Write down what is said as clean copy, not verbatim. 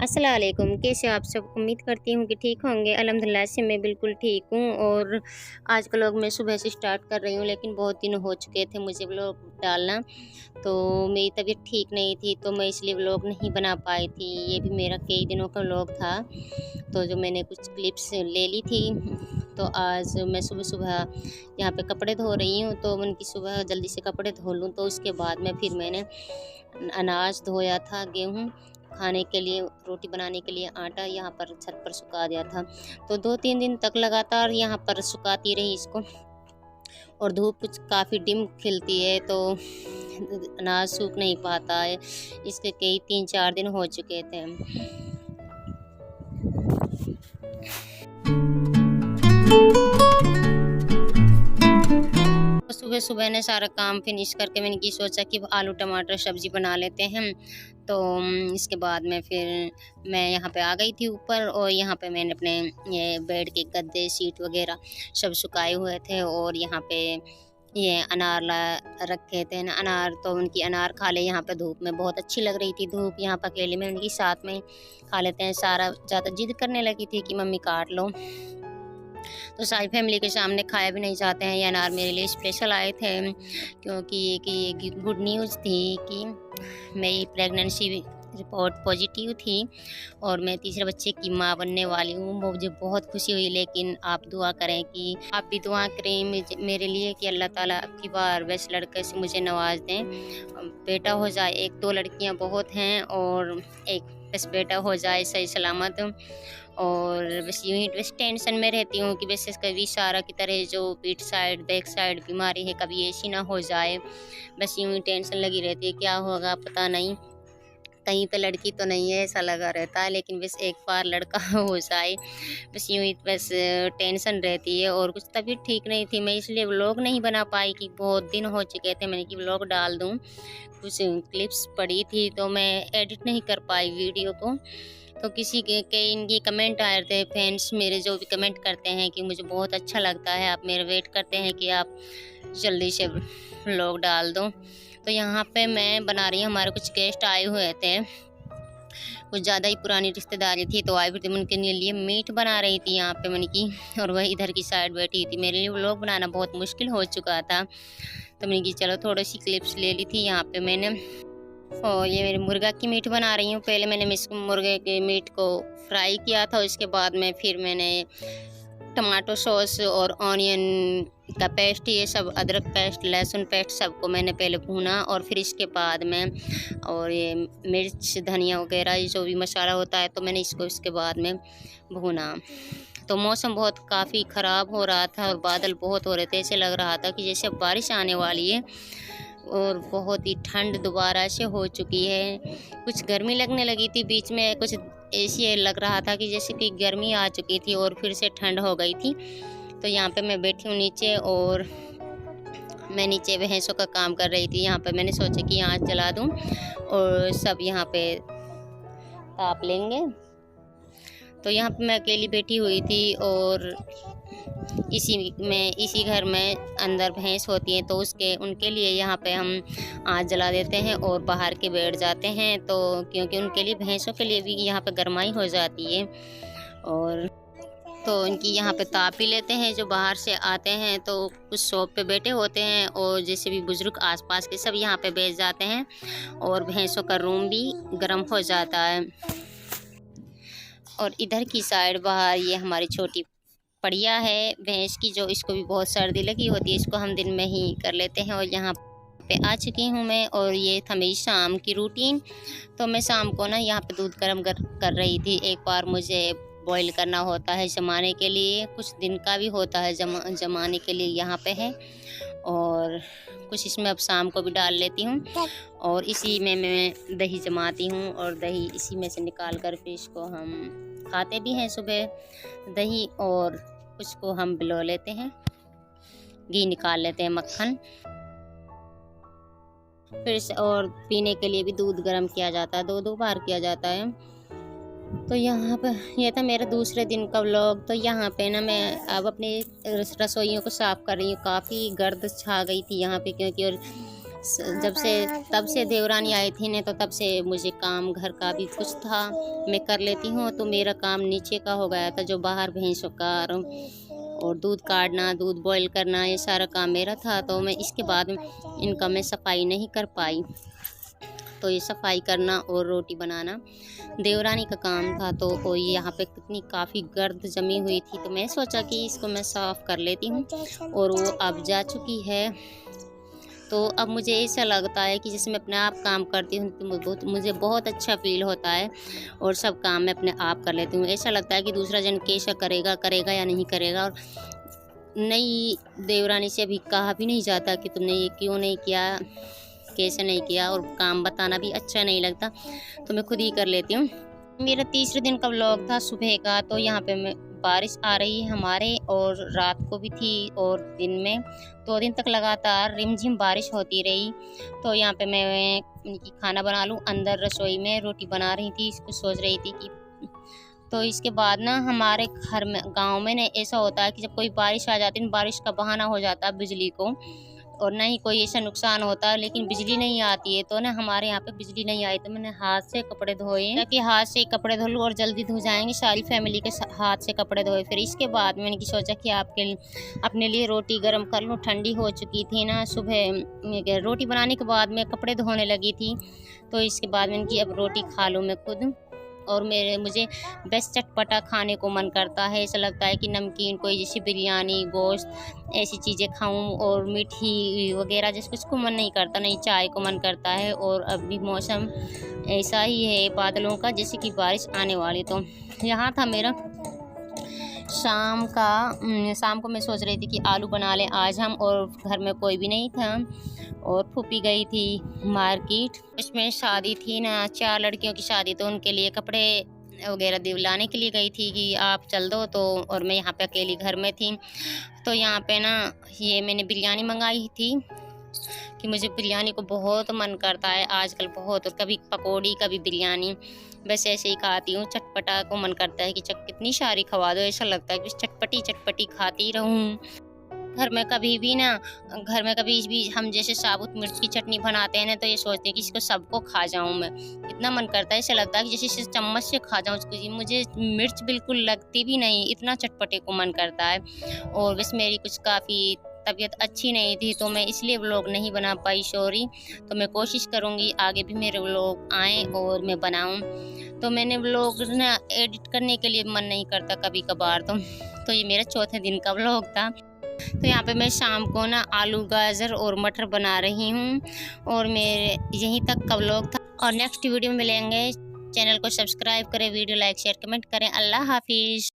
अस्सलाम वालेकुम। कैसे हो आप सब? उम्मीद करती हूँ कि ठीक होंगे। अल्हम्दुलिल्लाह से मैं बिल्कुल ठीक हूँ। और आज का व्लॉग मैं सुबह से स्टार्ट कर रही हूँ, लेकिन बहुत दिन हो चुके थे मुझे व्लॉग डालना। तो मेरी तबीयत ठीक नहीं थी, तो मैं इसलिए व्लॉग नहीं बना पाई थी। ये भी मेरा कई दिनों का व्लॉग था, तो जो मैंने कुछ क्लिप्स ले ली थी। तो आज मैं सुबह-सुबह यहाँ पे कपड़े धो रही हूँ, तो मैंने कि सुबह जल्दी से कपड़े धो लूँ। तो उसके बाद में फिर मैंने अनाज धोया था, गेहूँ खाने के लिए, रोटी बनाने के लिए आटा यहाँ पर छत पर सुखा दिया था। तो 2-3 दिन तक लगातार यहाँ पर सुखाती रही इसको। और धूप कुछ काफ़ी डिम खिलती है, तो अनाज सूख नहीं पाता है। इसके कई 3-4 दिन हो चुके थे। सुबह सुबह ने सारा काम फिनिश करके मैंने की सोचा कि आलू टमाटर सब्जी बना लेते हैं। तो इसके बाद में फिर मैं यहाँ पे आ गई थी ऊपर, और यहाँ पे मैंने अपने ये बेड के गद्दे सीट वगैरह सब सुखाए हुए थे। और यहाँ पे ये अनार ला रखे थे ना, अनार तो उनकी अनार खा ले। यहाँ पे धूप में बहुत अच्छी लग रही थी धूप, यहाँ पर अकेले में उनकी साथ में खा लेते हैं। सारा ज़्यादा जिद करने लगी थी कि मम्मी काट लो, तो सारी फैमिली के सामने खाया भी नहीं जाते हैं। ये अनार मेरे लिए स्पेशल आए थे, क्योंकि ये गुड न्यूज़ थी कि मेरी प्रेगनेंसी रिपोर्ट पॉजिटिव थी और मैं तीसरे बच्चे की माँ बनने वाली हूँ। मुझे बहुत खुशी हुई, लेकिन आप दुआ करें कि आप भी दुआ करें मेरे लिए कि अल्लाह ताला अब की बार बेस्ट लड़के से मुझे नवाज दें, बेटा हो जाए। 1-2 लड़कियाँ बहुत हैं, और एक बस बेटा हो जाए सही सलामत। और बस यूँ ही बस टेंशन में रहती हूँ कि बस कभी सारा की तरह जो पीठ साइड बैक साइड बीमारी है, कभी ऐसी ना हो जाए। बस यूँ ही टेंशन लगी रहती है, क्या होगा पता नहीं, कहीं पे लड़की तो नहीं है ऐसा लगा रहता है, लेकिन बस एक बार लड़का हो जाए। बस यूँ ही बस टेंशन रहती है। और कुछ तबीयत ठीक नहीं थी, मैं इसलिए व्लॉग नहीं बना पाई कि बहुत दिन हो चुके थे मैंने कि व्लॉग डाल दूँ। कुछ क्लिप्स पड़ी थी, तो मैं एडिट नहीं कर पाई वीडियो को। तो किसी के इनकी कमेंट आए थे, फैंस मेरे जो भी कमेंट करते हैं कि मुझे बहुत अच्छा लगता है, आप मेरा वेट करते हैं कि आप जल्दी से व्लॉग डाल दो। तो यहाँ पे मैं बना रही हूँ, हमारे कुछ गेस्ट आए हुए थे, कुछ ज़्यादा ही पुरानी रिश्तेदारी थी, तो आए फिर उनके लिए मीट बना रही थी यहाँ पे मैंने की। और वह इधर की साइड बैठी थी। मेरे लिए व्लॉग बनाना बहुत मुश्किल हो चुका था, तो मैंने की चलो थोड़ी सी क्लिप्स ले ली थी यहाँ पे मैंने। और ये मेरी मुर्गा की मीट बना रही हूँ। पहले मैंने मुर्गे के मीट को फ्राई किया था, उसके बाद में फिर मैंने टमाटो सॉस और ऑनियन का पेस्ट, ये सब अदरक पेस्ट, लहसुन पेस्ट, सबको मैंने पहले भूना। और फिर इसके बाद में और ये मिर्च धनिया वगैरह ये जो भी मसाला होता है, तो मैंने इसको इसके बाद में भूना। तो मौसम बहुत काफ़ी ख़राब हो रहा था और बादल बहुत हो रहे थे, ऐसे लग रहा था कि जैसे बारिश आने वाली है। और बहुत ही ठंड दोबारा से हो चुकी है। कुछ गर्मी लगने लगी थी बीच में, कुछ ऐसी लग रहा था कि जैसे कि गर्मी आ चुकी थी और फिर से ठंड हो गई थी। तो यहाँ पे मैं बैठी हूँ नीचे, और मैं नीचे भैंसों का काम कर रही थी। यहाँ पे मैंने सोचा कि आँच जला दूँ और सब यहाँ पे ताप लेंगे। तो यहाँ पे मैं अकेली बैठी हुई थी, और इसी घर में अंदर भैंस होती हैं, तो उनके लिए यहाँ पे हम आँच जला देते हैं और बाहर के बैठ जाते हैं। तो क्योंकि उनके लिए, भैंसों के लिए भी यहाँ पे गरमाई हो जाती है, और तो इनकी यहाँ पे ताप ही लेते हैं। जो बाहर से आते हैं तो कुछ शॉप पे बैठे होते हैं, और जैसे भी बुजुर्ग आसपास के सब यहाँ पे बैठ जाते हैं, और भैंसों का रूम भी गर्म हो जाता है। और इधर की साइड बाहर ये हमारी छोटी बढ़िया है भैंस की, जो इसको भी बहुत सर्दी लगी होती है, इसको हम दिन में ही कर लेते हैं। और यहाँ पे आ चुकी हूँ मैं, और ये था मेरी शाम की रूटीन। तो मैं शाम को ना यहाँ पे दूध गर्म कर रही थी। एक बार मुझे बॉईल करना होता है जमाने के लिए, कुछ दिन का भी होता है जमाने के लिए यहाँ पे है। और कुछ इसमें अब शाम को भी डाल लेती हूँ, और इसी में मैं दही जमाती हूँ, और दही इसी में से निकाल कर फिर इसको हम खाते भी हैं सुबह दही। और कुछ को हम बिलो लेते हैं, घी निकाल लेते हैं, मक्खन। फिर से और पीने के लिए भी दूध गर्म किया जाता है, 2-2 बार किया जाता है। तो यहाँ पर यह था मेरा दूसरे दिन का व्लॉग। तो यहाँ पे ना मैं अब अपनी रसोइयों को साफ़ कर रही हूँ। काफ़ी गर्द छा गई थी यहाँ पे, क्योंकि और जब से तब से देवरानी आई थी ने, तो तब से मुझे काम घर का भी कुछ था मैं कर लेती हूँ। तो मेरा काम नीचे का हो गया था, जो बाहर भैंसों का और दूध काटना, दूध बॉईल करना, ये सारा काम मेरा था। तो मैं इसके बाद इनका मैं सफाई नहीं कर पाई। तो ये सफाई करना और रोटी बनाना देवरानी का काम था। तो यहाँ पे कितनी काफ़ी गर्द जमी हुई थी, तो मैं सोचा कि इसको मैं साफ़ कर लेती हूँ। और वो अब जा चुकी है। तो अब मुझे ऐसा लगता है कि जैसे मैं अपने आप काम करती हूँ तो मुझे बहुत अच्छा फील होता है, और सब काम मैं अपने आप कर लेती हूँ। ऐसा लगता है कि दूसरा जन कैसा करेगा या नहीं करेगा। और नई देवरानी से अभी कहा भी नहीं जाता कि तुमने ये क्यों नहीं किया, कैसे नहीं किया, और काम बताना भी अच्छा नहीं लगता, तो मैं खुद ही कर लेती हूँ। मेरा तीसरे दिन का व्लॉग था सुबह का। तो यहाँ पे मैं बारिश आ रही है हमारे, और रात को भी थी और दिन में 2 दिन तक लगातार रिमझिम बारिश होती रही। तो यहाँ पे मैं खाना बना लूँ। अंदर रसोई में रोटी बना रही थी, इसको सोच रही थी कि तो इसके बाद ना हमारे घर में गांव में ना ऐसा होता है कि जब कोई बारिश आ जाती है, बारिश का बहाना हो जाता है बिजली को, और ना ही कोई ऐसा नुकसान होता है, लेकिन बिजली नहीं आती है। तो ना हमारे यहाँ पे बिजली नहीं आई, तो मैंने हाथ से कपड़े धोए, ताकि हाथ से कपड़े धो लूँ और जल्दी धो जाएंगे। सारी फैमिली के हाथ से कपड़े धोए। फिर इसके बाद मैंने सोचा कि अपने लिए रोटी गर्म कर लूँ। ठंडी हो चुकी थी ना, सुबह रोटी बनाने के बाद मैं कपड़े धोने लगी थी। तो इसके बाद मैंने कि अब रोटी खा लूँ मैं खुद। और मुझे बेस्ट चटपटा खाने को मन करता है। ऐसा लगता है कि नमकीन कोई जैसे बिरयानी, गोश्त, ऐसी चीज़ें खाऊं, और मीठी वगैरह जैसे कुछ को मन नहीं करता, नहीं चाय को मन करता है। और अभी मौसम ऐसा ही है बादलों का, जैसे कि बारिश आने वाली। तो यहाँ था मेरा शाम को मैं सोच रही थी कि आलू बना लें आज हम, और घर में कोई भी नहीं था, और फूफी गई थी मार्केट। उसमें शादी थी ना, 4 लड़कियों की शादी, तो उनके लिए कपड़े वगैरह दिलाने के लिए गई थी कि आप चल दो। तो और मैं यहाँ पे अकेली घर में थी। तो यहाँ पे ना ये मैंने बिरयानी मंगाई थी कि मुझे बिरयानी को बहुत मन करता है आजकल बहुत, और कभी पकौड़ी कभी बिरयानी, बस ऐसे ही खाती हूँ। चटपटा को मन करता है कि कितनी सारी खवा दो, ऐसा लगता है कि चटपटी चटपटी खाती रहूँ। घर में कभी भी हम जैसे साबुत मिर्च की चटनी बनाते हैं ना, तो ये सोचते हैं कि इसको सबको खा जाऊं मैं। इतना मन करता है, ऐसा लगता है कि जैसे इसे चम्मच से खा जाऊं उसको। मुझे मिर्च बिल्कुल लगती भी नहीं, इतना चटपटे को मन करता है। और बस मेरी कुछ काफ़ी तबीयत अच्छी नहीं थी, तो मैं इसलिए व्लॉग नहीं बना पाई, सॉरी। तो मैं कोशिश करूँगी आगे भी मेरे व्लॉग आएँ और मैं बनाऊँ। तो मैंने व्लॉग ना एडिट करने के लिए मन नहीं करता कभी कभार। तो ये मेरा चौथे दिन का व्लॉग था। तो यहाँ पे मैं शाम को ना आलू, गाजर और मटर बना रही हूँ। और मेरे यहीं तक का व्लॉग था, और नेक्स्ट वीडियो में मिलेंगे। चैनल को सब्सक्राइब करें, वीडियो लाइक शेयर कमेंट करें। अल्लाह हाफिज़।